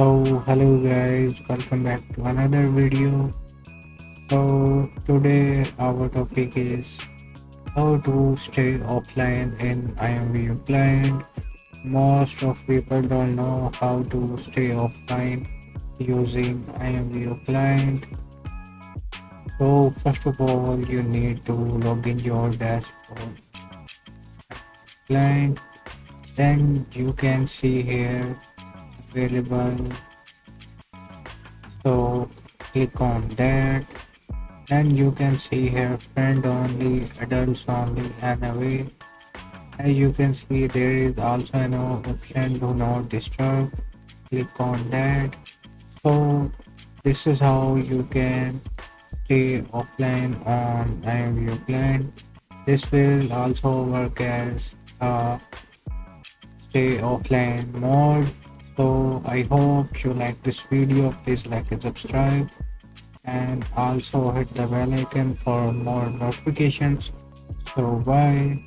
Hello guys, welcome back to another video. Today our topic is how to stay offline in IMVU client. Most of people don't know how to stay offline using IMVU client. First of all, you need to log in your dashboard client. Then you can see here available. So click on that. Then you can see here friend only, adults only, and away. As you can see, there is also an option do not disturb. Click on that. So this is how you can stay offline on IMVU plan. This will also work as a stay offline mode. So I hope you like this video. Please like and subscribe, and also hit the bell icon for more notifications. So bye.